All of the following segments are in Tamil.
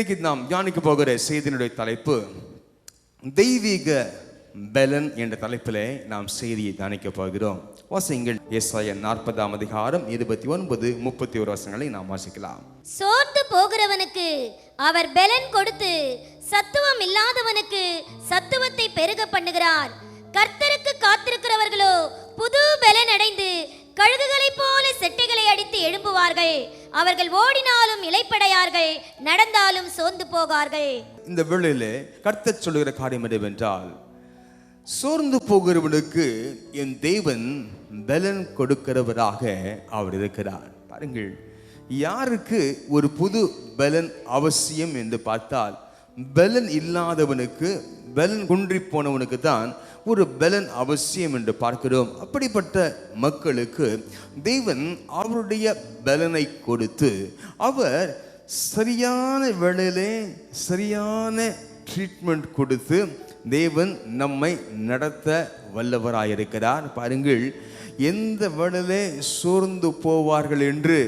இன்றைக்கு நாம் தியானிக்க போகிற செய்தியினுடைய தலைப்பு தெய்வீக பலன் என்ற தலைப்பிலே நாம் செய்தியை தியானிக்க போகிறோம். வாசிங்கள் ஏசாயா 40ஆம் அதிகாரம் 29, 31 வசனங்களை நாம் வாசிக்கலாம். சோர்ந்து போகிறவனுக்கு அவர் பலன் கொடுத்து சத்துவம் இல்லாதவனுக்கு சத்துவத்தை பெருக பண்ணுகிறார். கர்த்தருக்கு காத்திருக்கிறவர்களோ புது பலன் அடைந்து கழுகுகளைப் போல செட்டைகளை அடித்து எழும்புவார்கள். அவர்கள் ஓடினாலும் இளைப்படையார்கள், நடந்தாலும் சோர்ந்து போகார்கள். இந்த வேளையிலே கர்த்தர் சொல்லுகிற காரியம் என்னவென்றால், சோர்ந்து போகிறவனுக்கு என் தேவன் பலன் கொடுக்கிறவராக அவர் இருக்கிறார். பாருங்கள், யாருக்கு ஒரு புது பலன் அவசியம் என்று பார்த்தால், பலன் இல்லாதவனுக்கு, பலன் குன்றி போனவனுக்கு தான் ஒரு பலன் அவசியம் என்று பார்க்கிறோம். அப்படிப்பட்ட மக்களுக்கு தேவன் அவருடைய பலனை கொடுத்து அவர் சரியான வேளையிலே சரியான ட்ரீட்மெண்ட் கொடுத்து தேவன் நம்மை நடத்த வல்லவராயிருக்கிறார். பாருங்கள், எந்த வேளையிலே சோர்ந்து போவார்கள் என்று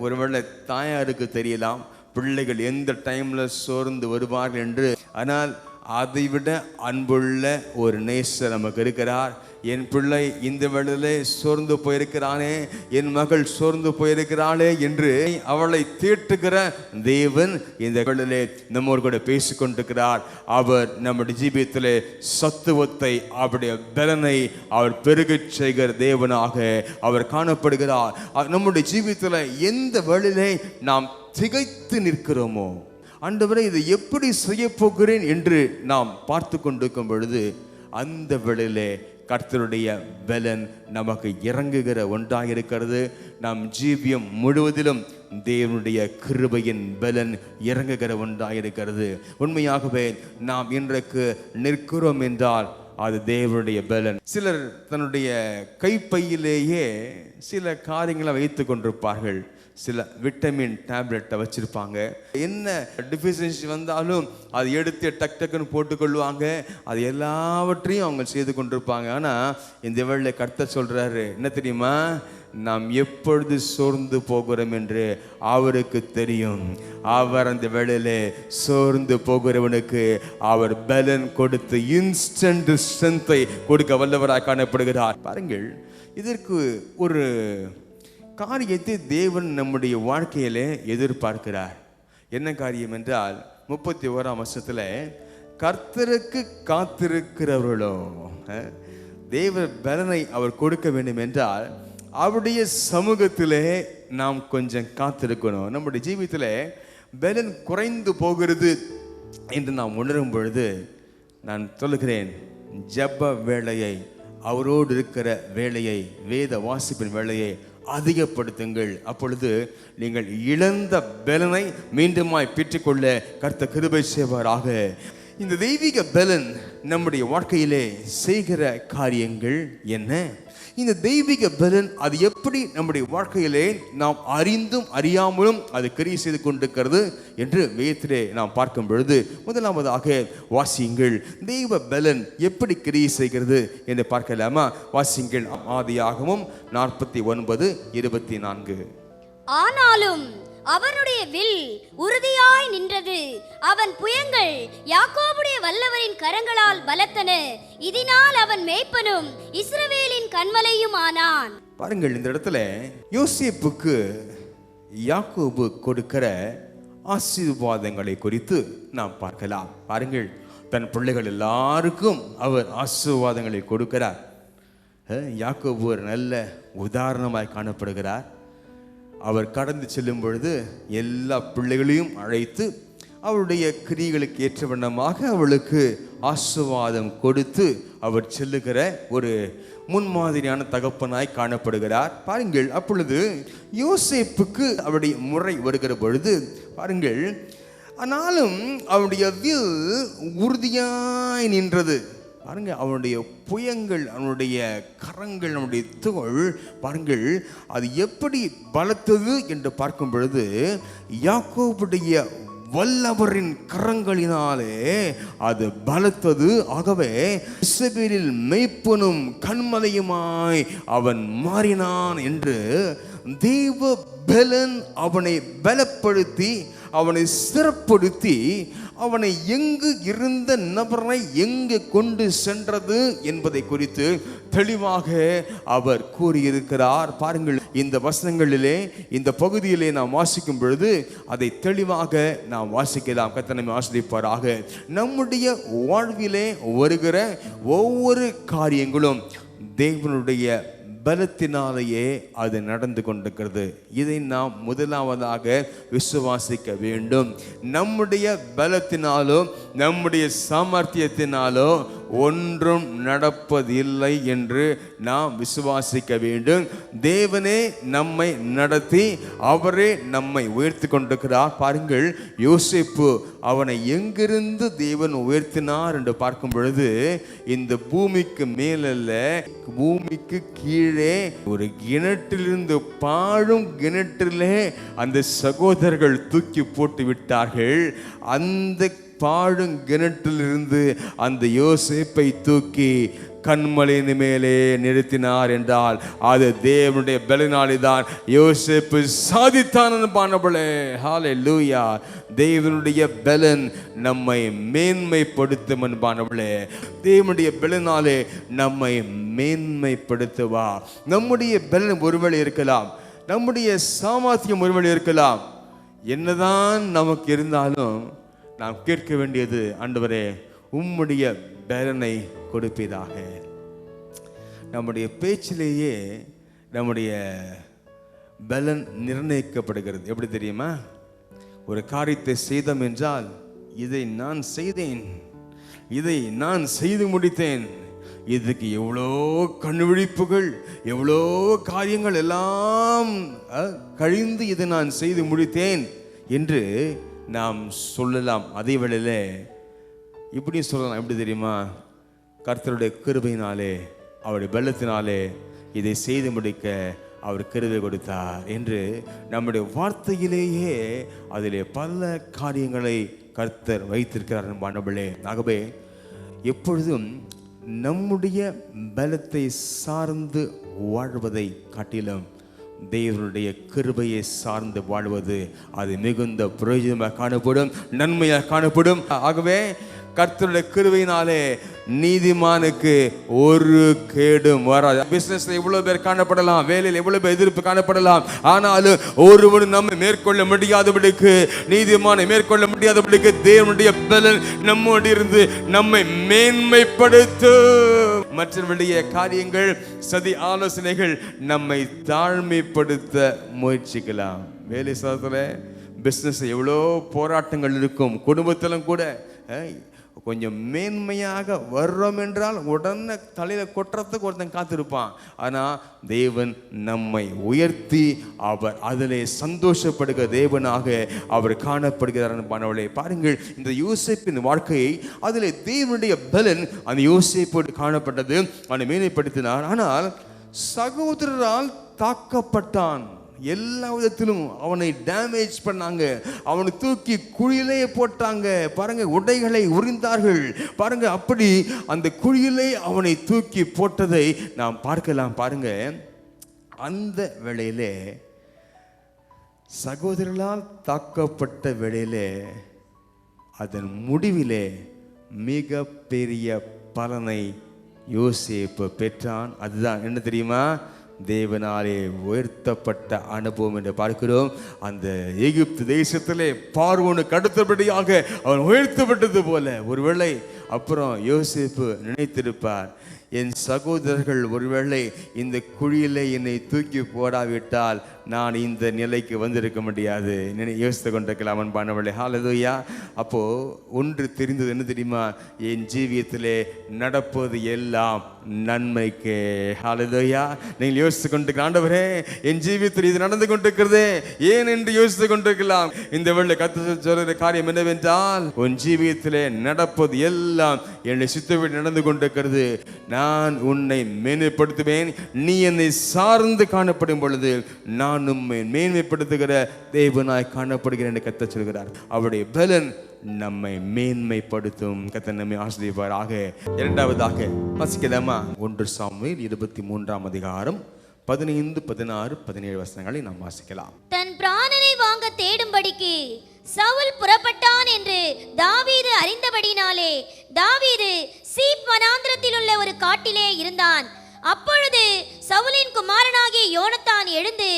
ஒருவேளை தாயாருக்கு தெரியலாம், பிள்ளைகள் எந்த டைம்ல சோர்ந்து வருவார்கள் என்று. ஆனால் அதைவிட அன்புள்ள ஒரு நேசர் நமக்கு இருக்கிறார். என் பிள்ளை இந்த வேளையிலே சோர்ந்து போயிருக்கிறானே, என் மகள் சோர்ந்து போயிருக்கிறாளே என்று அவளை தீட்டுகிற தேவன் இந்த வேளையிலே நம்மோடு கூட பேசிக்கொண்டிருக்கிறார். அவர் நம்முடைய ஜீவியத்திலே சத்துவத்தை, அவருடைய பலனை அவர் பெருகச் செய்கிற தேவனாக அவர் காணப்படுகிறார். நம்முடைய ஜீவியத்தில் எந்த வேளையிலே நாம் திகைத்து நிற்கிறோமோ, ஆண்டவரே இதை எப்படி செய்ய போகிறேன் என்று நாம் பார்த்து கொண்டிருக்கும் பொழுது, அந்த வேளையிலே கர்த்தருடைய பலன் நமக்கு இறங்குகிற ஒன்றாக இருக்கிறது. நம் ஜீவியம் முழுவதிலும் தேவனுடைய கிருபையின் பலன் இறங்குகிற ஒன்றாக இருக்கிறது. உண்மையாகவே நாம் இன்றைக்கு நிற்கிறோம் என்றால் அது தேவனுடைய பலன். சிலர் தன்னுடைய கைப்பையிலேயே சில காரியங்களை வைத்து கொண்டிருப்பார்கள். சில விட்டமின் டேப்லெட்டை வச்சுருப்பாங்க. என்ன டிஃபிஷியன்சி வந்தாலும் அது எடுத்து டக்குன்னு போட்டுக்கொள்வாங்க. அது எல்லாவற்றையும் அவங்க செய்து கொண்டிருப்பாங்க. ஆனால் இந்த வேளையில் கர்த்தர் சொல்கிறாரு, என்ன தெரியுமா, நாம் எப்பொழுது சோர்ந்து போகிறோம் என்று அவருக்கு தெரியும். அவர் அந்த வேளையிலே சோர்ந்து போகிறவனுக்கு அவர் பலன் கொடுத்து இன்ஸ்டன்ட் ஸ்ட்ரென்த்தை கொடுக்க வல்லவராக காணப்படுகிறார். பாருங்கள், இதற்கு ஒரு காரியத்தை தேவன் நம்முடைய வாழ்க்கையிலே எதிர்பார்க்கிறார். என்ன காரியம் என்றால், 31ஆம் வசனத்தில், கர்த்தருக்கு காத்திருக்கிறவர்களோ தேவ பலனை அவர் கொடுக்க வேண்டும் என்றால் அவருடைய சமூகத்திலே நாம் கொஞ்சம் காத்திருக்கணும். நம்முடைய ஜீவியத்தில் பலன் குறைந்து போகிறது என்று நாம் உணரும் பொழுது, நான் சொல்லுகிறேன், ஜெப வேளையை, அவரோடு இருக்கிற வேளையை, வேத வாசிப்பின் வேளையை அதிகப்படுத்துங்கள். அப்பொழுது நீங்கள் இழந்த பலனை மீண்டுமாய் பெற்றுக்கொள்ள கர்த்தர் கிருபை செய்வாராக. இந்த தெய்வீக பலன் நம்முடைய வாழ்க்கையிலே செய்கிற காரியங்கள் என்ன? இந்த தெய்வீக பலன் அது எப்படி நம்முடைய வாழ்க்கையிலே நாம் அறிந்தும் அறியாமலும் அது கிரியை செய்து கொண்டிருக்கிறது என்று வேதத்திலே நாம் பார்க்கும் பொழுது, முதலாவதாக வாசியுங்கள், தெய்வ பலன் எப்படி கிரியை செய்கிறது என்று பார்க்கலாமா? வாசியுங்கள், ஆதியாகமம் 49:24. ஆனாலும் அவனுடைய வில் உறுதியாய் நின்றது, அவன் புயங்கள் யாக்கோபுடைய வல்லவரின் கரங்களால் பலத்தன, இதனால் அவன் மேய்ப்பனும் இஸ்ரவேலின் கன்மலையும் ஆனான். பாருங்கள், இந்த இடத்துல யோசேப்புக்கு யாக்கோபு கொடுக்கிற ஆசீர்வாதங்களை குறித்து நாம் பார்க்கலாம். பாருங்கள், தன் பிள்ளைகள் எல்லாருக்கும் அவர் ஆசீர்வாதங்களை கொடுக்கிறார். யாக்கோபு ஒரு நல்ல உதாரணமாய் காணப்படுகிறார். அவர் கடந்து செல்லும் பொழுது எல்லா பிள்ளைகளையும் அழைத்து அவருடைய கிரியைகளுக்கு ஏற்ற வண்ணமாக அவளுக்கு ஆசீர்வாதம் கொடுத்து அவர் செல்லுகிற ஒரு முன்மாதிரியான தகப்பனாய் காணப்படுகிறார். பாருங்கள், அப்பொழுது யோசேப்புக்கு அவருடைய முறை வருகிற பொழுது பாருங்கள், ஆனாலும் அவருடைய வில் உறுதியாய் நின்றது. பாருங்க, அவனுடைய புயங்கள், அவனுடைய கரங்கள், அவனுடைய தோள், பாருங்கள் அது எப்படி பலத்தது என்று பார்க்கும் பொழுது, யாக்கோபுடைய வல்லவரின் கரங்களினாலே அது பலத்தது. ஆகவே இஸ்ரவேலில் மேய்ப்பனும் கன்மலையுமாய் அவன் மாறினான் என்று தேவ பலன் அவனை பலப்படுத்தி அவனை சிறப்படுத்தி அவனை எங்கு இருந்த நபரை எங்கு கொண்டு சென்றது என்பதை குறித்து தெளிவாக அவர் கூறியிருக்கிறார். பாருங்கள், இந்த வசனங்களிலே இந்த பகுதியிலே நாம் வாசிக்கும் பொழுது அதை தெளிவாக நாம் வாசிக்கலாம். கர்த்தர் நம்மை ஆசீர்வதிப்பாராக. நம்முடைய வாழ்விலே வருகிற ஒவ்வொரு காரியங்களும் தேவனுடைய பலத்தினாலேயே அது நடந்து கொண்டிருக்கிறது. இதை நாம் முதலாவதாக விசுவாசிக்க வேண்டும். நம்முடைய பலத்தினாலோ நம்முடைய சாமர்த்தியத்தினாலோ ஒன்றும் நடப்பதில்லை என்று நாம் விசுவாசிக்க வேண்டும். தேவனே நம்மை நடத்தி அவரே நம்மை உயர்த்தி கொண்டிருக்கிறார். பாருங்கள், யோசேப்பு அவனை எங்கிருந்து தேவன் உயர்த்தினார் என்று பார்க்கும் பொழுது இந்த பூமிக்கு மேலல்ல, பூமிக்கு கீழே ஒரு கிணற்றிலிருந்து பாழும் கிணற்றிலே அந்த சகோதரர்கள் தூக்கி போட்டு விட்டார்கள். அந்த பாழும் கிணற்றிலிருந்து அந்த யோசேப்பை தூக்கி கண்மலையின் மேலே நிறுத்தினார் என்றால் அது தேவனுடைய பலனாலே தான் யோசேப்பு சாதித்தான். ஹல்லேலூயா. தேவனுடைய பலன் நம்மை மேன்மைப்படுத்தும் என்பானவளே. தேவனுடைய பலனாலே நம்மை மேன்மைப்படுத்துவா. நம்முடைய பலன் ஒருவேளை இருக்கலாம், நம்முடைய சாமர்த்தியம் ஒருவேளை இருக்கலாம். என்னதான் நமக்கு இருந்தாலும் நாம் கேட்க வேண்டியது, ஆண்டவரே உம்முடைய பலனை கொடுப்பதாக. நம்முடைய பேச்சிலேயே நம்முடைய பலன் நிர்ணயிக்கப்படுகிறது. எப்படி தெரியுமா? ஒரு காரியத்தை செய்தோம் என்றால், இதை நான் செய்தேன், இதை நான் செய்து முடித்தேன், இதுக்கு எவ்வளோ கண்டுபிடிப்புகள், எவ்வளோ காரியங்கள் எல்லாம் கழிந்து இதை நான் செய்து முடித்தேன் என்று நாம் சொல்லலாம். அதே வேளையில் இப்படி சொல்லலாம். எப்படி தெரியுமா? கர்த்தருடைய கிருபையினாலே, அவருடைய பலத்தினாலே இதை செய்து முடிக்க அவர் கிருபை கொடுத்தார் என்று நம்முடைய வார்த்தையிலேயே அதிலே பல காரியங்களை கர்த்தர் வைத்திருக்கிறார் என்பானவளே. ஆகவே எப்பொழுதும் நம்முடைய பலத்தை சார்ந்து வாழ்வதை காட்டிலும் தேவனுடைய கிருபையை சார்ந்து வாழ்வது அது மிகுந்த பிரயோஜனமாக காணப்படும், நன்மையாக காணப்படும். ஆகவே கர்த்தருடைய கிருபையினாலே நீதிமானுக்கு ஒரு கேடும் வராது. பிசினஸ்ல எவ்வளவு பேர் காணப்படலாம், வேலையில் எவ்வளவு பேர் எதிர்ப்பு காணப்படலாம், ஆனாலும் ஒருவரும் நம்மை மேற்கொள்ள முடியாதபடிக்கு, நீதிமானை மேற்கொள்ள முடியாதபடிக்கு தேவனுடைய பலன் நம்மோடு இருந்து நம்மை மேன்மைப்படுத்தும். மற்றவருடைய காரியங்கள், சதி ஆலோசனைகள் நம்மை தாழ்மைப்படுத்த முயற்சிக்கலாம். வேலை சாதத்துல பிசினஸ் எவ்வளோ போராட்டங்கள் இருக்கும். குடும்பத்திலும் கூட கொஞ்சம் மேன்மையாக வர்றோம் என்றால் உடனே தலையில கொட்டுறதுக்கு ஒருத்தன் காத்திருப்பான். ஆனால் தேவன் நம்மை உயர்த்தி அவர் அதிலே சந்தோஷப்படுகிற தேவனாக அவர் காணப்படுகிறார். பானவளே, பாருங்கள், இந்த யோசேப்பின் வாழ்க்கையை அதிலே தேவனுடைய பலன் அந்த யோசேப்போடு காணப்பட்டது. அவனை மேன்மைப்படுத்தினார். ஆனால் சகோதரரால் தாக்கப்பட்டான். எல்லா விதத்திலும் அவனை டேமேஜ் பண்ணாங்க, அவனை தூக்கி குழியிலே போட்டாங்க. பாருங்க, உடைகளை உரிந்தார்கள். பாருங்க, அப்படி அந்த குழியிலே அவனை தூக்கி போட்டதை நாம் பார்க்கலாம். பாருங்க, அந்த வேளையிலே சகோதரர்களால் தாக்கப்பட்ட வேளையிலே அதன் முடிவிலே மிக பெரிய பலனை யோசேப்பு பெற்றான். அதுதான் என்ன தெரியுமா? தேவனாலே உயர்த்தப்பட்ட அனுபவம் என்று பார்க்கிறோம். அந்த எகிப்து தேசத்திலே பார்வோனுக்கு அடுத்தபடியாக அவன் உயர்த்தப்பட்டது போல ஒருவேளை அப்புறம் யோசேப்பு நினைத்திருப்பார், என் சகோதரர்கள் ஒருவேளை இந்த குழியிலே என்னை தூக்கி போடாவிட்டால் நான் இந்த நிலைக்கு வந்திருக்க முடியாது யோசித்து கொண்டிருக்கலாம். அன்பானவர்களே, ஹல்லேலூயா. அப்போ ஒன்று தெரிந்தது, என்ன தெரியுமா? என் ஜீவியத்திலே நடப்பது எல்லாம் நன்மைக்கு. ஹல்லேலூயா. நீங்கள் யோசித்து கொண்டிருக்கிற, ஆண்டவரே என் ஜீவியத்தில் இது நடந்து கொண்டிருக்கிறதே ஏன் என்று யோசித்து கொண்டிருக்கலாம். இந்த வேளை கர்த்தர் சொல்கிற காரியம் என்னவென்றால், உன் ஜீவியத்திலே நடப்பது எல்லாம் என்னை சித்தப்படி நடந்து கொண்டிருக்கிறது. நான் உன்னை மேன்மைப்படுத்துவேன். நீ என்னை சார்ந்து காணப்படும் பொழுது நான் உம்மை மேன்மைப்படுத்துகிற தேவனாய் காணப்படுகிறேன் என்று கர்த்தர் சொல்கிறார். அவருடைய பலன் நம்மை மேன்மைப்படுத்தும். கர்த்தர் நம்மை ஆசீர்வதிப்பாராக. இரண்டாவதாக வாசிக்கலாமா? 1 சாமுவேல் 23 அதிகாரம் 15, 16, 17 வசனங்களை நாம் வாசிக்கலாம். தன் பிராணனை வாங்க தேடும்படிக்கு சவுல் புறப்பட்டான் என்று தாவீது அறிந்தபடினாலே தாவீது சீப் வனாந்திரத்தில் உள்ள ஒரு காட்டிலே இருந்தான். அப்பொழுது சவுலின் குமாரனாகிய யோனத்தான் எழுந்து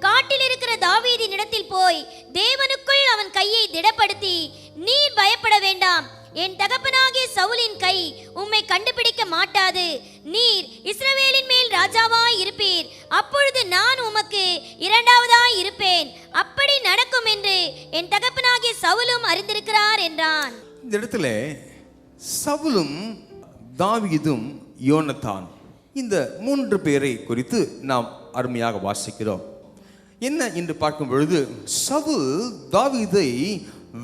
காட்டில் இருக்கிற தாவீதின் இடத்தில் போய் தேவனுக்குள் அவன் கையை திடப்படுத்தி, நீர் பயப்பட வேண்டாம், என் தகப்பனாகிய சவுலின் கை உம்மை கண்டுபிடிக்க மாட்டாது. நீர் இஸ்ரவேலின் மேல் ராஜாவாய் இருப்பீர். அப்பொழுது நான் உமக்கு இரண்டாவதாய் இருப்பேன். அப்படி நடக்கும் என்று என் தகப்பனாகிய சவுலும் அறிந்திருக்கிறார் என்றான். இந்த இடத்துல சவுலும் தாவீதும் யோனத்தான் இந்த 3 பேரை குறித்து நாம் அருமையாக வாசிக்கிறோம். என்ன என்று பார்க்கும் பொழுது, சவுல் தாவீதை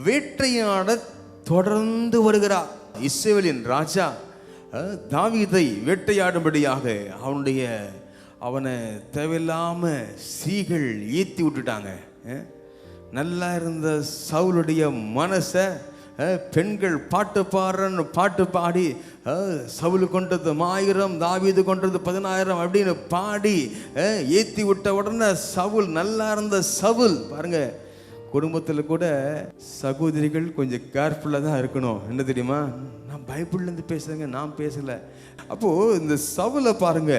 வேட்டையாட தொடர்ந்து வருகிறார். இஸ்ரவேலின் ராஜா தாவீதை வேட்டையாடும்படியாக அவனை தேவையில்லாம சீகள் ஏற்றி விட்டுட்டாங்க. நல்லா இருந்த சவுலுடைய மனசை பெண்கள் பாட்டு பாடுறன்னு பாட்டு பாடி சவுல் கொண்டது 1000, தாவீது கொண்டது 10000 அப்படின்னு பாடி ஏற்றி விட்ட உடனே சவுல், நல்லா இருந்த சவுல் பாருங்க, குடும்பத்தில் கூட சகோதரிகள் கொஞ்சம் கேர்ஃபுல்லாக தான் இருக்கணும். என்ன தெரியுமா, நான் பைபிள்லேருந்து பேசுகிறேங்க, நான் பேசலை. அப்போது இந்த சவுலை பாருங்க,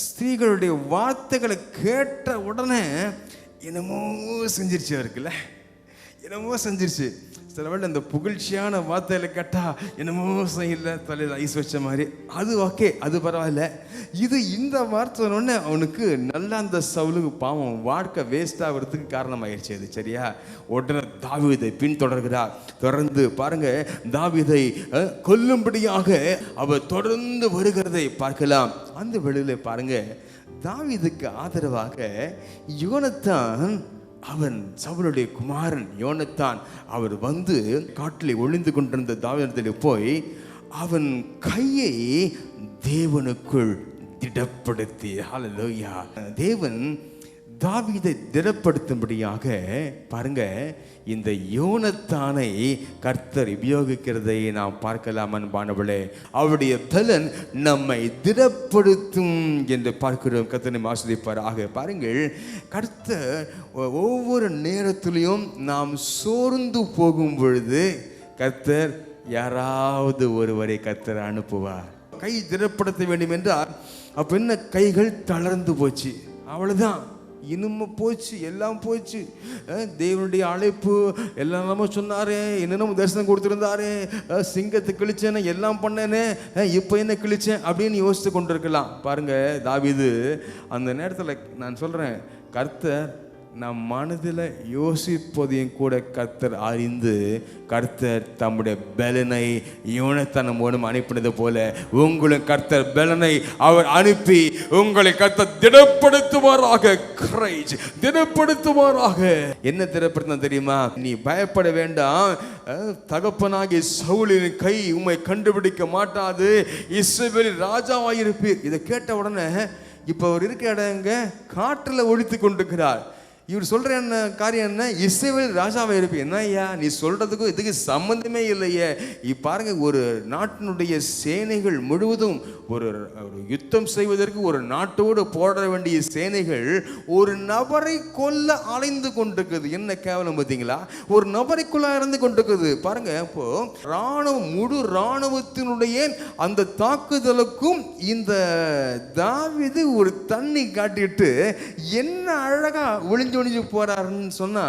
ஸ்திரீகளுடைய வார்த்தைகளை கேட்ட உடனே என்னமோ செஞ்சிருச்சு, இருக்குல்ல என்னமோ செஞ்சிருச்சு. சில வேளை இந்த புகழ்ச்சியான வார்த்தையில கேட்டா என்னமோ செய்யல, தலையில் ஐஸ் வச்ச மாதிரி, அது ஓகே, அது பரவாயில்ல. இந்த வார்த்தை உடனே அவனுக்கு நல்லா அந்த சவுலுக்கு பாவம் வாழ்க்கை வேஸ்ட் ஆகிறதுக்கு காரணமாயிடுச்சு. அது சரியா, உடனே தாவீதை பின்தொடர்கிறார். தொடர்ந்து பாருங்க, தாவீதை கொல்லும்படியாக அவர் தொடர்ந்து வருகிறதை பார்க்கலாம். அந்த வேளையில பாருங்க, தாவீதுக்கு ஆதரவாக யோனத்தான், அவன் சவுலுடைய குமாரன் யோனத்தான், அவர் வந்து காட்டிலே ஒளிந்து கொண்டிருந்த தாவீதிடத்தில் போய் அவன் கையை தேவனுக்குள் திடப்படுத்தி, ஹல்லேலூயா, தேவன் தாவீதை திடப்படுத்தும்படியாக பாருங்க இந்த யோனத்தானை கர்த்தர் உபயோகிக்கிறதை நாம் பார்க்கலாம். அன்பானவர்களே, அவருடைய பலன் நம்மை திடப்படுத்தும் என்று பார்க்கிறோம். கர்த்தரை ஆசீர்வதிப்பாராக. பாருங்கள், கர்த்தர் ஒவ்வொரு நேரத்திலையும் நாம் சோர்ந்து போகும் பொழுது கர்த்தர் யாராவது ஒருவரை கர்த்தர் அனுப்புவார். கை திடப்படுத்த வேண்டும் என்றால் அப்ப என்ன, கைகள் தளர்ந்து போச்சு, அவ்வளவுதான், இனிமே போச்சு, எல்லாம் போச்சு. தேவனுடைய அழைப்பு எல்லாம் சொன்னாரு, என்னென்ன தரிசனம் கொடுத்துருந்தாரு, சிங்கத்தை கிழிச்சேன்னு எல்லாம் பண்ணேனே, இப்போ என்ன கிழிச்சேன் அப்படின்னு யோசித்து கொண்டிருக்கலாம். பாருங்க, தாவீது அந்த நேரத்தில், நான் சொல்றேன், கர்த்தர் நம் மனதில் யோசிப்பதையும் கூட கர்த்தர் அறிந்து கர்த்தர் தம்முடைய பலனை யோனத்தான் மூலம் அனுப்பினது போல உங்களும் கர்த்தர் பலனை அவர் அனுப்பி உங்களை கர்த்தர் திடப்படுத்துவாராக. கிரைஸ், திடப்படுத்துவாராக. என்ன திடப்படுத்த தெரியுமா, நீ பயப்பட வேண்டாம், தகப்பனாகிய சவுலின் கை உம்மை கண்டுபிடிக்க மாட்டாது, இஸ்ரவேலின் ராஜாவாயிருப்பீர். இதை கேட்ட உடனே இப்ப அவர் இருக்க இடங்க காற்றுல ஒழித்து கொண்டிருக்கிறார். இவர் சொல்ற என்ன காரியம் என்ன, இஸ்ரவேல் ராஜாவை இருப்பீ. என்ன ஐயா நீ சொல்றதுக்கும் இதுக்கு சம்பந்தமே இல்லையே. பாருங்க, ஒரு நாட்டினுடைய சேனைகள் முழுவதும் ஒரு யுத்தம் செய்வதற்கு ஒரு நாட்டோடு போட வேண்டிய சேனைகள் ஒரு நபரை கொல்ல அலைந்து கொண்டிருக்குது. என்ன கேவலம் பார்த்தீங்களா, ஒரு நபரை கொல்ல இறந்து கொண்டிருக்குது. பாருங்க, இப்போ ராணுவம், முழு ராணுவத்தினுடைய அந்த தாக்குதலுக்கும் இந்த தாவீது ஒரு தண்ணி காட்டிட்டு என்ன அழகா ஒளிஞ்சு போறாருன்னு சொன்னா,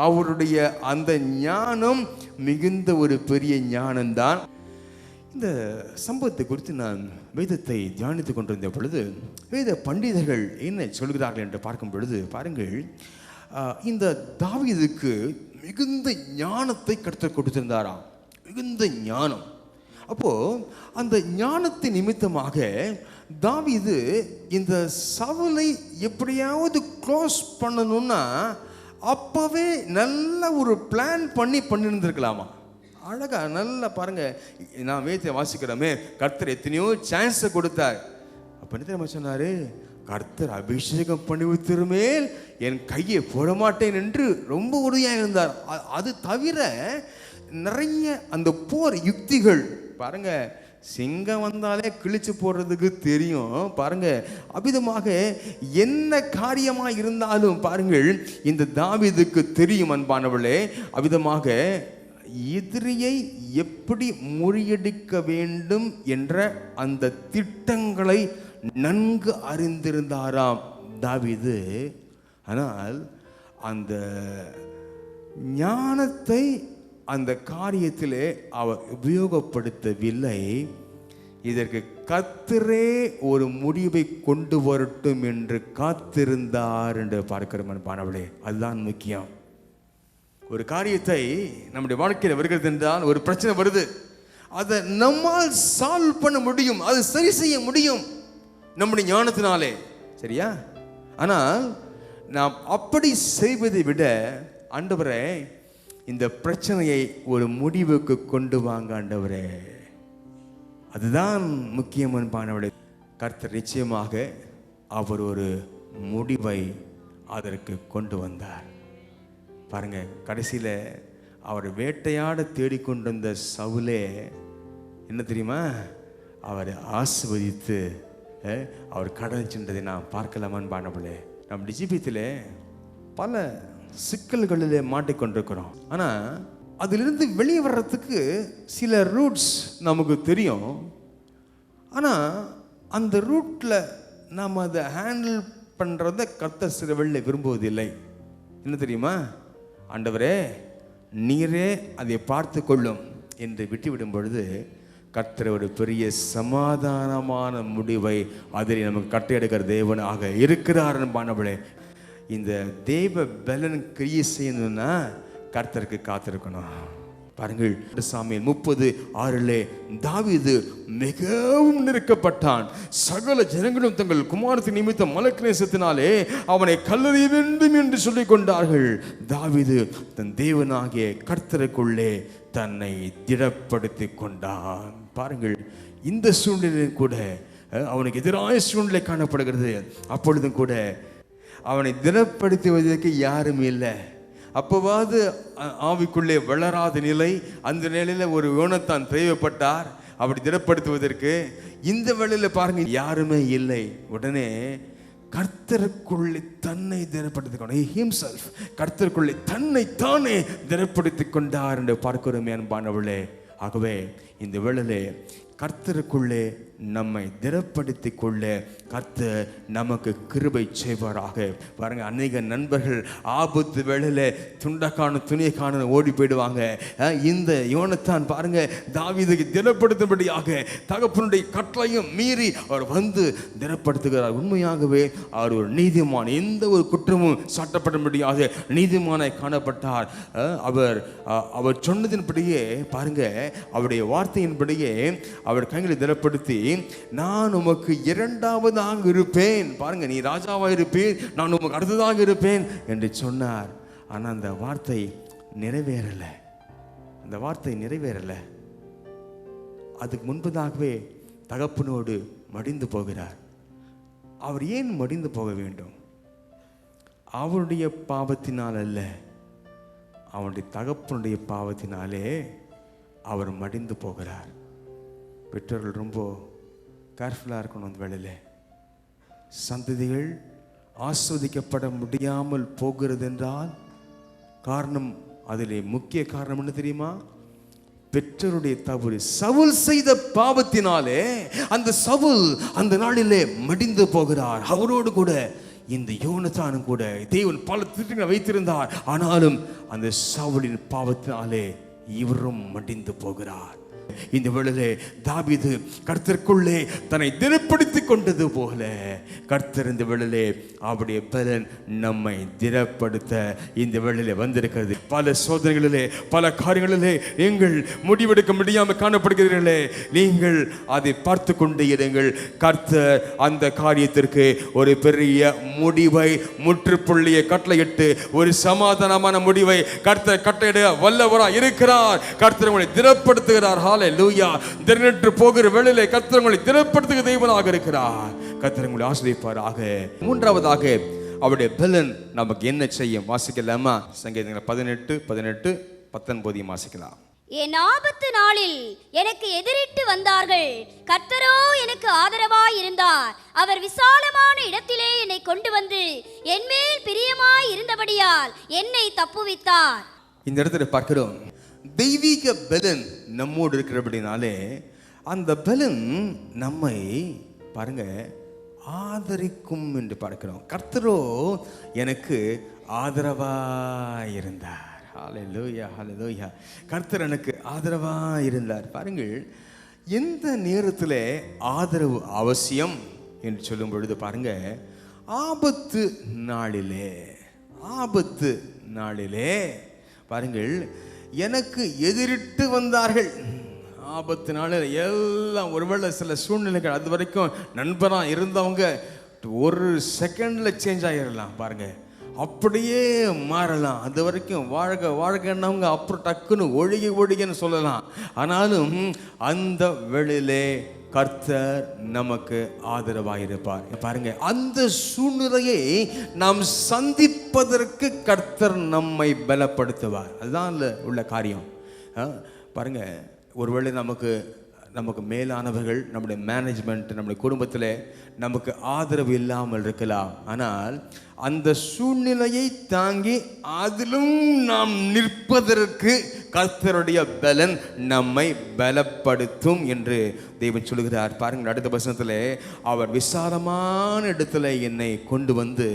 அவருடைய அந்த ஞானம் மிகுந்த ஒரு பெரிய ஞானம்தான். இந்த சம்பவத்தை குறித்து நான் வேதத்தை தியானித்துக் கொண்டிருந்த பொழுது வேத பண்டிதர்கள் என்ன சொல்கிறார்கள் என்று பார்க்கும் பொழுது பாருங்கள், இந்த தாவீதுக்கு மிகுந்த ஞானத்தை கர்த்தர் கொடுத்திருந்தாராம், மிகுந்த ஞானம். அப்போ அந்த ஞானத்தின் நிமித்தமாக தாவீது இந்த சவுலை எப்படியாவது க்ளோஸ் பண்ணணும்னா அப்பவே நல்ல ஒரு பிளான் பண்ணியிருந்திருக்கலாமா. அழகா நல்லா பாருங்க, நான் வேதத்தை வாசிக்கிறோமே, கர்த்தர் எத்தனையோ சான்ஸை கொடுத்தார். அப்ப என்ன தெரியுமா சொன்னாரு, கர்த்தர் அபிஷேகம் பண்ணி வைத்திருமேல் என் கையை போட மாட்டேன் என்று ரொம்ப உறுதியாக இருந்தார். அது தவிர நிறைய அந்த போர் யுக்திகள் பாருங்க, சிங்கம் வந்தாலே கிழிச்சு போடுறதுக்கு தெரியும். பாருங்க, அபிதமாக என்ன காரியமா இருந்தாலும் பாருங்கள், இந்த தாவீதுக்கு தெரியும் அன்பானவர்களே, அபிதமாக எதிரியை எப்படி முறியடிக்க வேண்டும் என்ற அந்த திட்டங்களை நன்கு அறிந்திருந்தாராம் தாவீது. ஆனால் அந்த ஞானத்தை அந்த காரியத்திலே அவர் உபயோகப்படுத்தவில்லை. இதற்கு கர்த்தரே ஒரு முடிவை கொண்டு வரட்டும் என்று காத்திருந்தார் என்று பார்க்கிறோம் அன்பானவர்களே. அதுதான் முக்கியம். ஒரு காரியத்தை நம்முடைய வாழ்க்கையில் வருகிறது என்றால், ஒரு பிரச்சனை வருது, அதை நம்மால் சால்வ் பண்ண முடியும், அது சரி செய்ய முடியும் நம்முடைய ஞானத்தினாலே, சரியா? ஆனால் நாம் அப்படி செய்வதை விட, ஆண்டவரே இந்த பிரச்சனையை ஒரு முடிவுக்கு கொண்டு வாங்க ஆண்டவரே, அதுதான் முக்கியம் அன்பானவர்களே. கர்த்தர் நிச்சயமாக அவர் ஒரு முடிவை அதற்கு கொண்டு வந்தார். பாருங்க, கடைசியில் அவர் வேட்டையாட தேடிக்கொண்டிருந்த சவுலே என்ன தெரியுமா, அவரை ஆசீர்வதித்து அவர் கடன் சென்றதை நாம் பார்க்கலாமான்னு பானவர்களே. நம்ம ஜீவியத்தில் பல சிக்கல்களிலே மாட்டிக்கொண்டிருக்கிறோம். ஆனால் அதிலிருந்து வெளியே வர்றதுக்கு சில ரூட்ஸ் நமக்கு தெரியும். ஆனால் அந்த ரூட்டில் நாம் அதை ஹேண்டில் பண்ணுறத கர்த்தர் சில வேளையில் விரும்புவதில்லை. என்ன தெரியுமா, ஆண்டவரே நீரே அதை பார்த்து கொள்ளும் என்று விட்டுவிடும் பொழுது கர்த்தர் ஒரு பெரிய சமாதானமான முடிவை அதில் நமக்கு கட்டையெடுக்கிற தேவனாக இருக்கிறார் என்பானவளே. இந்த தேவ பலன் கிரியை செய்யணும்னா கர்த்தருக்கு காத்திருக்கணும். பாருங்கள், சாமுவேல் 30:6 தாவீது மிகவும் நெருக்கப்பட்டான். சகல ஜனங்களும் தங்கள் குமாரத்தின் நிமித்தம் மலக்கினேசத்தினாலே அவனை கல்லறிய வேண்டும் என்று சொல்லிக் கொண்டார்கள். தாவீது தன் தேவனாகிய கர்த்தருக்குள்ளே தன்னை திடப்படுத்தி கொண்டான். பாருங்கள், இந்த சூழ்நிலையும் கூட அவனுக்கு எதிரான சூழ்நிலை காணப்படுகிறது. அப்பொழுதும் கூட அவனை திடப்படுத்துவதற்கு யாரும் இல்லை. அப்போவாது ஆவிக்குள்ளே வளராத நிலை, அந்த நிலையில் ஒரு யோனத்தான் தேவைப்பட்டார் அப்படி திடப்படுத்துவதற்கு. இந்த வேளையில் பாருங்க, யாருமே இல்லை. உடனே கர்த்தருக்குள்ளே தன்னை திடப்படுத்திக் கொண்டார். ஹிம்செல்ஃப், கர்த்தருக்குள்ளே தன்னை தானே திடப்படுத்திக் கொண்டார் என்று பார்க்கிறோமே அன்பானவர்களே. ஆகவே இந்த வேளையிலே கர்த்தருக்குள்ளே நம்மை திடப்படுத்திக் கொள்ள கர்த்தர் நமக்கு கிருபை செய்வாராக. பாருங்க, அநேக நண்பர்கள் ஆபத்து வேளையில துண்டக்கான துணியக்கான ஓடி போயிடுவாங்க. இந்த யோனத்தான் பாருங்க, தாவீதுக்கு திடப்படுத்தும்படியாக தகப்பனுடைய கட்டளையும் மீறி அவர் வந்து திடப்படுத்துகிறார். உண்மையாகவே அவர் ஒரு நீதிமான், எந்த ஒரு குற்றமும் சாட்டப்படும்படியாக நீதிமானாய் காணப்பட்டார். அவர் சொன்னதின்படியே பாருங்க, அவருடைய வார்த்தையின்படியே அவர் கைகளை திடப்படுத்தி, நான் உமக்கு இரண்டாவதாக இருப்பேன், பாருங்க, நீ ராஜாவாக இருப்பேன், நான் உமக்கு அடுத்ததாக இருப்பேன் என்று சொன்னார். ஆனால் அந்த வார்த்தை நிறைவேறல. அந்த வார்த்தை நிறைவேறல. அதுக்கு முன்பதாகவே தகப்பனோடு மடிந்து போகிறார். அவர் ஏன் மடிந்து போக வேண்டும்? அவருடைய பாவத்தினால் அல்ல, அவனுடைய தகப்பனுடைய பாவத்தினாலே அவர் மடிந்து போகிறார். பெற்றோர்கள் ரொம்ப கேர்ஃபுல்லாக இருக்கணும். அந்த வேளையில் சந்ததிகள் ஆஸ்வதிக்கப்பட முடியாமல் போகிறது என்றால் காரணம், அதிலே முக்கிய காரணம் என்ன தெரியுமா? பெற்றோருடைய தவறு. சவுல் செய்த பாவத்தினாலே அந்த சவுல் அந்த நாளிலே மடிந்து போகிறார். அவரோடு கூட இந்த யோனத்தானும் கூட தேவன் பல திட்டங்களை வைத்திருந்தார். ஆனாலும் அந்த சவுலின் பாவத்தினாலே இவரும் மடிந்து போகிறார். இந்த வேளையிலே தாவீது கர்த்தருக்குள்ளே தன்னை திடப்படுத்திக் கொண்டது போல கர்த்தர் இந்த வேளையிலே அவருடைய பலன் நம்மை திடப்படுத்த இந்த வேளையிலே வந்திருக்கிறது. பல சோதனைகளிலே, பல காரியங்களிலே நீங்கள் முடிவெடுக்க முடியாமல் காணப்படுகிறீர்களே, நீங்கள் அதை பார்த்து கொண்டே இருங்கள். கர்த்தர் அந்த காரியத்திற்கு ஒரு பெரிய முடிவை, முற்றுப்புள்ளியை கட்டளையிட்டு ஒரு சமாதானமான முடிவை கர்த்தர் கட்டளையிட வல்லவராய் இருக்கிறார். கர்த்தர் உங்களை திடப்படுத்துகிறார். ஹல்லேலூயா. திடனற்று போகிற வேளையிலே கர்த்தர் உங்களை திடப்படுத்துகிற தேவனாக இருக்கிறார். கர்த்தர் உங்களை ஆசீர்வதிப்பாராக. மூன்றாவதாக அவருடைய பலன் நமக்கு என்ன செய்யும்? வாசிக்கலாமா? சங்கீதங்கள் 18:18-19 வாசிக்கலாம். என் ஆபத்து நாளில் எனக்கு எதிரிட்டு வந்தார்கள், கர்த்தரோ எனக்கு ஆதரவாய் இருந்தார். அவர் விசாலமான இடத்திலே என்னை கொண்டு வந்து என்மேல் பிரியமாய் இருந்தபடியால் என்னை தப்புவித்தார். இந்த இடத்துல பார்க்கிறோம், தெய்வீக பலன் நம்மோடு இருக்கிறபடினாலே அந்த பலன் நம்மை பாருங்க ஆதரிக்கும் என்று பார்க்கிறோம். கர்த்தரோ எனக்கு ஆதரவாய் இருந்தார். ஹல்லேலூயா, ஹல்லேலூயா. கர்த்தர் எனக்கு ஆதரவாக இருந்தார். பாருங்கள், எந்த நேரத்தில் ஆதரவு அவசியம் என்று சொல்லும் பொழுது பாருங்க, ஆபத்து நாளிலே, ஆபத்து நாளிலே பாருங்கள், எனக்கு எதிரிட்டு வந்தார்கள். ஆபத்து நாளில் எல்லாம் ஒருவேளை சில சூழ்நிலைகள் அது வரைக்கும் நண்பராக இருந்தவங்க ஒரு செகண்டில் சேஞ்ச் ஆகிடலாம். பாருங்க, அப்படியே மாறலாம். அது வரைக்கும் வாழ்க்கைன்னவங்க அப்புறம் டக்குன்னு ஒழிகன்னு சொல்லலாம். ஆனாலும் அந்த வேளையிலே கர்த்தர் நமக்கு ஆதரவாக இருப்பார். பாருங்க, அந்த சூழ்நிலையை நாம் சந்திப்பதற்கு கர்த்தர் நம்மை பலப்படுத்துவார். அதுதான் உள்ள காரியம். பாருங்க, ஒருவேளை நமக்கு மேலானவர்கள், நம்முடைய மேனேஜ்மெண்ட், நம்முடைய குடும்பத்தில் நமக்கு ஆதரவு இல்லாமல் இருக்கலாம். ஆனால் அந்த சூழ்நிலையை தாங்கி அதிலும் நாம் நிற்பதற்கு கர்த்தருடைய பலன் நம்மை பலப்படுத்தும் என்று தேவன் சொல்கிறார். பாருங்கள், அடுத்த வசனத்தில், அவர் விசாலமான இடத்துல என்னை கொண்டு வந்து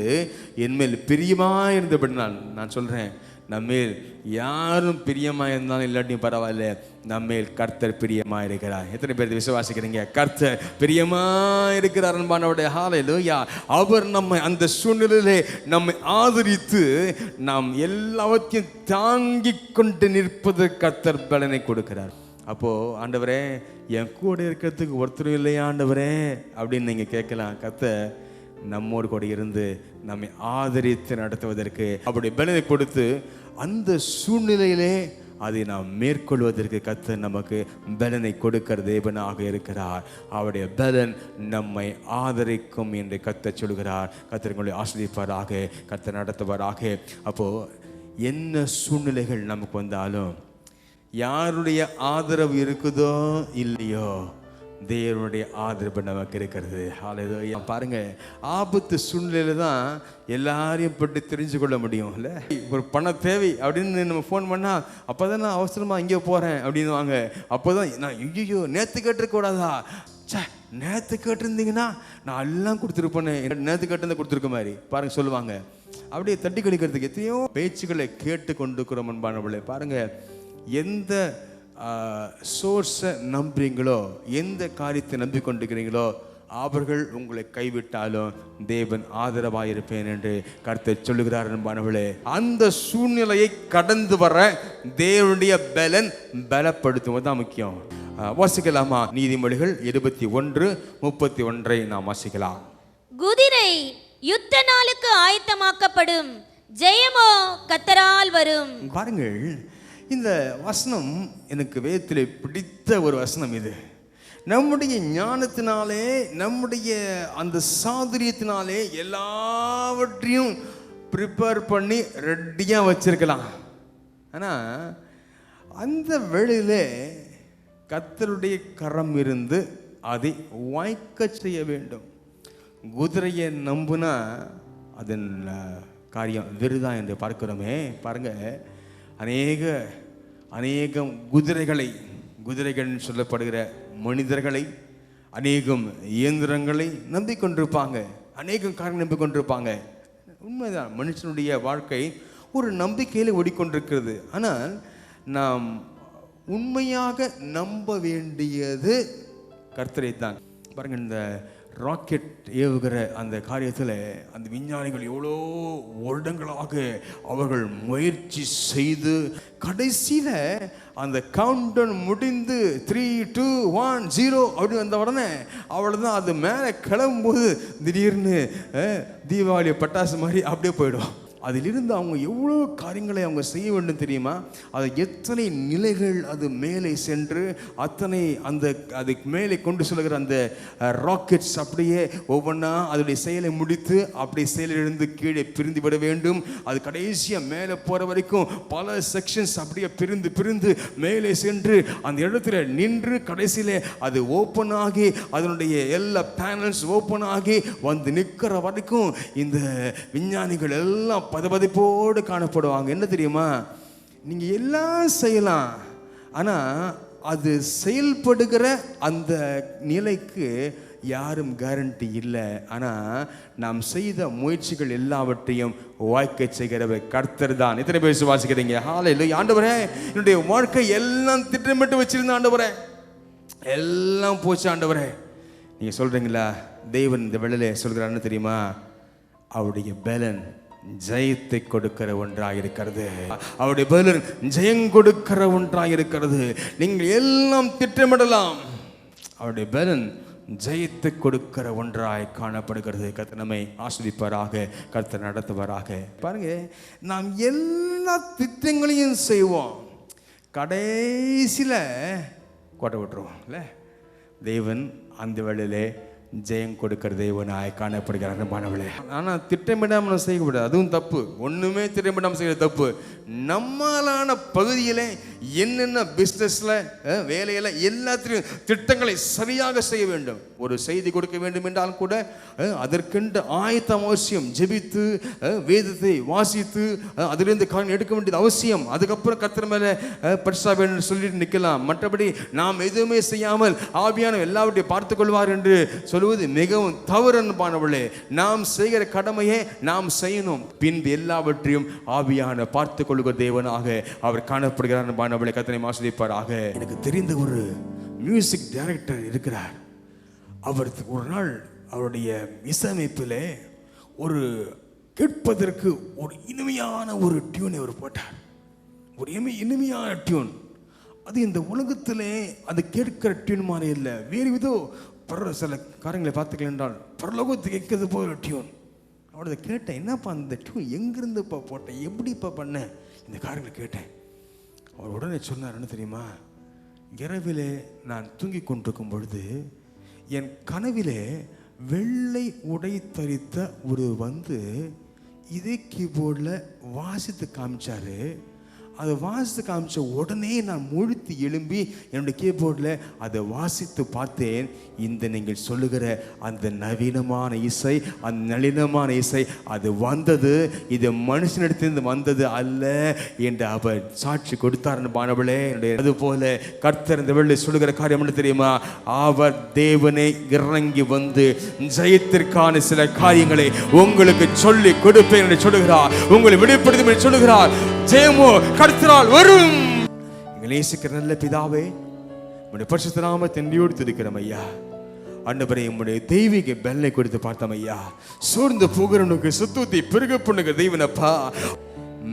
என்மேல் பிரியமாக இருந்தபடி நான் சொல்கிறேன், நம்மேல் யாரும் பிரியமாக இருந்தாலும் இல்லாட்டியும் பரவாயில்ல, நம்மேல் கர்த்தர் பிரியமாக இருக்கிறார். எத்தனை பேர் விசுவாசிக்கிறீங்க? கர்த்தர் பிரியமாக இருக்கிறார் அன்பானவருடைய. ஹல்லேலூயா. அவர் நம்மை அந்த சூழ்நிலையிலே நம்மை ஆதரித்து நாம் எல்லாவற்றையும் தாங்கி கொண்டு நிற்பது கர்த்தர் பலனை கொடுக்கிறார். அப்போது, ஆண்டவரே என் கூட இருக்கிறதுக்கு ஒருத்தரும் இல்லையா ஆண்டவரே அப்படின்னு நீங்கள் கேட்கலாம். கர்த்தர் நம்மோடு கூட இருந்து நம்மை ஆதரித்து நடத்துவதற்கு, அப்படி பலனை கொடுத்து அந்த சூழ்நிலையிலே அதை நாம் மேற்கொள்வதற்கு கர்த்தர் நமக்கு பலனை கொடுக்கிற தேவனாக இருக்கிறார். அவருடைய பலன் நம்மை ஆதரிக்கும் என்று கர்த்தர் சொல்கிறார். கர்த்தர் உங்களை ஆசீர்வதிப்பாராக, கர்த்தர் நடத்துவாராக. அப்போது என்ன சூழ்நிலைகள் நமக்கு வந்தாலும், யாருடைய ஆதரவு இருக்குதோ இல்லையோ, தேவனுடைய ஆதரவு நமக்கு இருக்கிறது. ஹல்லேலூயா. பாருங்க, ஆபத்து சூழ்நிலையில தான் எல்லாரையும் பற்றி தெரிஞ்சு கொள்ள முடியும். இல்லை, ஒரு பண தேவை அப்படின்னு நம்ம ஃபோன் பண்ணால், அப்போ தான் நான் அவசரமாக இங்கே போகிறேன் அப்படின்னு வாங்க. அப்போ தான் நான் ஐயோ நேற்று கேட்டிருக்கூடாதா, நேற்று கேட்டிருந்தீங்கன்னா நான் எல்லாம் கொடுத்துருப்பேன்னு, நேற்று கேட்டிருந்தா கொடுத்துருக்க மாதிரி பாருங்க சொல்லுவாங்க. அப்படியே தட்டி கழிக்கிறதுக்கு எத்தனையோ பேச்சுக்களை கேட்டு கொண்டிருக்கிறோம் அன்பானவர்களே. பாருங்க, எந்த சோர்ஸை நம்புறீங்களோ, எந்த காரியத்தை நம்பிக்கொண்டிருக்கிறீங்களோ, அவர்கள் உங்களை கைவிட்டாலும் தேவன் ஆதரவாக இருப்பேன் என்று கர்த்தர் சொல்லுகிறார் அன்பானவர்களே. அந்த சூழ்நிலையை கடந்து வர தேவனுடைய பலன் பலப்படுத்துவது தான் முக்கியம். வாசிக்கலாமா? நீதிமொழிகள் 21:31 நாம் வாசிக்கலாம். குதிரை யுத்த நாளுக்கு ஆயத்தமாக்கப்படும், ஜெயமோ கர்த்தரால் வரும். பாருங்கள், இந்த வசனம் எனக்கு வேதத்திலே பிடித்த ஒரு வசனம். இது நம்முடைய ஞானத்தினாலே, நம்முடைய அந்த சாதுரியத்தினாலே எல்லாவற்றையும் ப்ரிப்பேர் பண்ணி ரெடியாக வச்சிருக்கலாம். ஆனால் அந்த வேளையிலே கர்த்தருடைய கரம் இருந்து அதை வாய்க்க செய்ய வேண்டும். குதிரையை நம்புனா அதன் காரியம் விருதா என்று பார்க்கிறோமே. பாருங்க, அநேகம் குதிரைகள் சொல்லப்படுகிற மனிதர்களை, அநேகம் இயந்திரங்களை நம்பிக்கொண்டிருப்பாங்க, அநேகம் காரணம் நம்பிக்கொண்டிருப்பாங்க. உண்மைதான், மனுஷனுடைய வாழ்க்கை ஒரு நம்பிக்கையில் ஓடிக்கொண்டிருக்கிறது. ஆனால் நாம் உண்மையாக நம்ப வேண்டியது கர்த்தரை தான். பாருங்கள், இந்த ராக்கெட் ஏவுகிற அந்த காரியத்தில் அந்த விஞ்ஞானிகள் எவ்வளோ வருடங்களாக அவர்கள் முயற்சி செய்து கடைசியில் அந்த கவுண்டவுன் முடிந்து 3, 2, 1, 0 அப்படின்னு வந்த உடனே அவ்வளோதான். அது மேலே கிளம்பும்போது திடீர்னு தீபாவளி பட்டாசு மாதிரி அப்படியே போயிடும். அதிலிருந்து அவங்க எவ்வளோ காரியங்களை அவங்க செய்ய வேண்டும் தெரியுமா? அது எத்தனை நிலைகள் அது மேலே சென்று அத்தனை அதுக்கு மேலே கொண்டு செல்கிற அந்த ராக்கெட்ஸ் அப்படியே ஒவ்வொன்றா அதனுடைய செயலை முடித்து அப்படியே செயலிலிருந்து கீழே பிரிந்து விட வேண்டும். அது கடைசியாக மேலே போகிற வரைக்கும் பல செக்ஷன்ஸ் அப்படியே பிரிந்து மேலே சென்று அந்த இடத்துல நின்று கடைசியிலே அது ஓப்பன் ஆகி அதனுடைய எல்லா பேனல்ஸ் ஓப்பன் ஆகி வந்து நிற்கிற வரைக்கும் இந்த விஞ்ஞானிகள் எல்லாம் பதபதிப்போடு காணப்படுவாங்க. என்ன தெரியுமா? நீங்க எல்லாம் செய்யலாம், ஆனா அது செயல்படுகிற அந்த நிலைக்கு யாரும் கேரண்டி இல்லை. ஆனால் நாம் செய்த முயற்சிகள் எல்லாவற்றையும் வாய்க்க செய்கிறவர் கர்த்தர் தான். எத்தனை பேர் விசுவாசிக்கிறீங்க? ஹல்லேலூயா. ஆண்டவரே, என்னுடைய வாழ்க்கை எல்லாம் திட்டமிட்டு வச்சிருந்த ஆண்டவரே, எல்லாம் போச்சு ஆண்டவரே. நீங்க சொல்றீங்களா? தேவன் இந்த வேளையிலே சொல்கிறான்னு தெரியுமா? அவருடைய பலன் ஜெயத்தை கொடுக்கிற ஒன்றாக இருக்கிறது. அவருடைய பலன் ஜெயம் கொடுக்கிற ஒன்றாக இருக்கிறது. நீங்கள் எல்லாம் திட்டமிடலாம், அவருடைய பலன் ஜெயத்தை கொடுக்கிற ஒன்றாய் காணப்படுகிறது. கர்த்தர் நம்மை ஆசீர்வதிப்பாராக, கர்த்தர் நடத்துவாராக. பாருங்க, நாம் எல்லா திட்டங்களையும் செய்வோம், கடைசியில் கோட்டை விட்டுருவோம் இல்லை? தேவன் அந்த வேளையிலே ஜெயம் கொடுக்கிற தேவனாய் காணப்படுகிறார் மாணவர்களே. ஆனால் திட்டமிடாமல் செய்யக்கூடாது, அதுவும் தப்பு. ஒன்றுமே திட்டமிடாமல் செய்கிற தப்பு. நம்மளான பகுதியில் என்னென்ன பிஸ்னஸில் வேலையில் எல்லாத்திலையும் திட்டங்களை சரியாக செய்ய வேண்டும். ஒரு செய்தி கொடுக்க வேண்டும் என்றால் கூட அதற்கென்று ஆயத்தம் அவசியம். ஜெபித்து வேதத்தை வாசித்து அதிலிருந்து காரணம் எடுக்க வேண்டியது அவசியம். அதுக்கப்புறம் கர்த்தர் மேலே பரிசா வேண்டும் சொல்லிட்டு நிற்கலாம். மற்றபடி நாம் எதுவுமே செய்யாமல் ஆவியான எல்லாவற்றையும் பார்த்து கொள்வார் என்று சொல்லுவது மிகவும் தவறு அன்பானவர்களே. நாம் செய்கிற கடமையை நாம் செய்யணும், பின்பு எல்லாவற்றையும் ஆவியான பார்த்து கொள்கிற தேவனாக அவர் காணப்படுகிறார் அன்பானவர்களே. கர்த்தரை ஆசீர்வதிப்பாராக. எனக்கு தெரிந்த ஒரு மியூசிக் டைரக்டர் இருக்கிறார். அவர் ஒரு நாள் அவருடைய இசையமைப்பில் ஒரு கேட்பதற்கு ஒரு இனிமையான ஒரு டியூனை அவர் போட்டார். ஒரு இனிமையான டியூன். அது இந்த உலகத்திலே அது கேட்கிற டியூன் மாதிரி இல்லை, வேறு விதம் சில காரியங்களை பார்த்துக்கலாம் என்றால் பரலோகத்துக்கு கேட்கறது போகிற டியூன். அவரை கேட்டேன், என்னப்பா அந்த டியூன் எங்கிருந்துப்பா போட்டேன், எப்படிப்பா பண்ண இந்த காரியங்களை கேட்டேன். அவர் உடனே சொன்னார், என்ன தெரியுமா? இரவிலே நான் தூங்கி கொண்டிருக்கும் பொழுது என் கனவிலே வெள்ளை உடை தரித்த ஒரு வந்து இதே கீபோர்டில் வாசித்து காமிச்சாரு. அதை வாசித்து காமிச்ச உடனே நான் முழித்து எழும்பி என்னுடைய கீபோர்டில் அதை வாசித்து பார்த்தேன். இந்த நீங்கள் சொல்லுகிற அந்த நவீனமான இசை, அந்த நளினமான இசை அது வந்தது, இது மனுஷனிடத்திலிருந்து வந்தது அல்ல என்று அவர் சாட்சி கொடுத்தார் பானவளே. அதுபோல கர்த்தர் இந்த வேளை சொல்லுகிற காரியம் என்ன தெரியுமா? அவர் தேவனை இறங்கி வந்து ஜெயத்திற்கான சில காரியங்களை உங்களுக்கு சொல்லி கொடுப்பேன் என்று சொல்லுகிறார். உங்களை விடுபடுத்தும் என்று சொல்லுகிறார். ஜெயமோ கர்த்தரால் வரும். எங்களை நேசிக்கிற நல்ல பிதாவே, உம்முடைய பரிசுத்த நாமத்தை நன்றியோடு துதிக்கிறோம் ஐயா. ஆண்டவரே, உம்முடைய தெய்வீக பலனை கொடுத்து பார்த்தோம் ஐயா. சோர்ந்து போகிறவனுக்கு சுத்தத்தை பெருக பண்ணுங்க தெய்வனப்பா,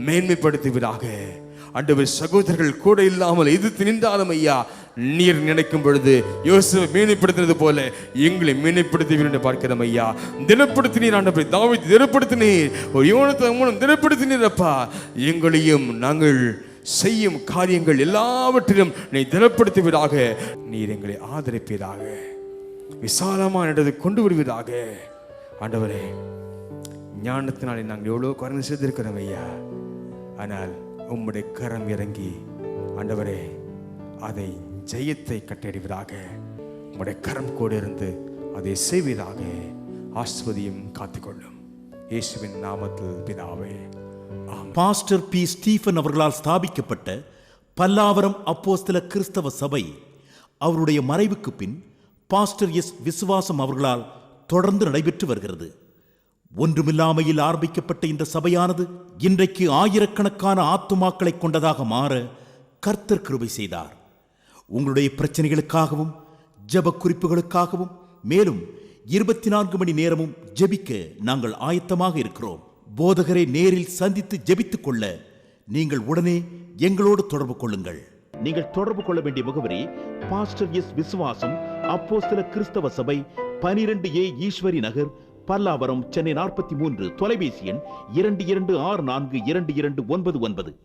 மேன்மைப்படுத்துவதாக. ஆண்டவர், சகோதரர்கள் கூட இல்லாமல் எதிர்த்து நின்றாலும் ஐயா, நீர் நினைக்கும் பொழுது யோசேப்பை மீனைப்படுத்தினது போல எங்களை மீனைப்படுத்துவீர் என்று பார்க்கிறோம் ஐயா. தினப்படுத்தினீர் ஆண்டவரே, தாவீதை தினப்படுத்தினீர், ஒரு யோனத்தான் மூலம் தினப்படுத்தினீர் அப்பா. எங்களையும் நாங்கள் செய்யும் காரியங்கள் எல்லாவற்றிலும் நீ தினப்படுத்துவீராக. நீர் எங்களை ஆதரிப்பீராக, விசாலமான இடத்தை கொண்டு வருவீராக. ஆண்டவரே, ஞானத்தினாலே நாங்கள் எவ்வளோ குறைந்து செய்திருக்கிறோம் ஐயா. ஆனால் உம்முடைய கரம் இறங்கி ஆண்டவரே அதை ஜெயத்தை கட்டிடுவதாக. உம்முடைய கரம் கூட இருந்து அதை செய்வதாக. ஆஸ்வதியும் காத்துக்கொள்ளும் இயேசுவின் நாமத்தில் பிதாவே. Pastor B. ஸ்டீஃபன் அவர்களால் ஸ்தாபிக்கப்பட்ட பல்லாவரம் அப்போஸ்தல கிறிஸ்தவ சபை அவருடைய மறைவுக்கு பின் பாஸ்டர் எஸ். விசுவாசம் அவர்களால் தொடர்ந்து நடைபெற்று வருகிறது. ஒன்றுமில்லாமையில் ஆரம்பிக்கப்பட்ட இந்த சபையானது இன்றைக்கு ஆயிரக்கணக்கான ஆத்துமாக்களை கொண்டதாக மாற கர்த்தர் கிருபை செய்தார். உங்களுடைய பிரச்சனைகளுக்காகவும் ஜெப குறிப்புகளுக்காகவும் மேலும் 24 மணி நேரமும் ஜெபிக்க நாங்கள் ஆயத்தமாக இருக்கிறோம். போதகரை நேரில் சந்தித்து ஜெபித்துக் கொள்ள நீங்கள் உடனே எங்களோடு தொடர்பு கொள்ளுங்கள். நீங்கள் தொடர்பு கொள்ள வேண்டிய முகவரி: பாஸ்டர் எஸ். விசுவாசம் அப்போஸ்தல கிறிஸ்தவ சபை, 12A ஈஸ்வரி நகர், பல்லாவரம், சென்னை 43. தொலைபேசி எண் 2264222999.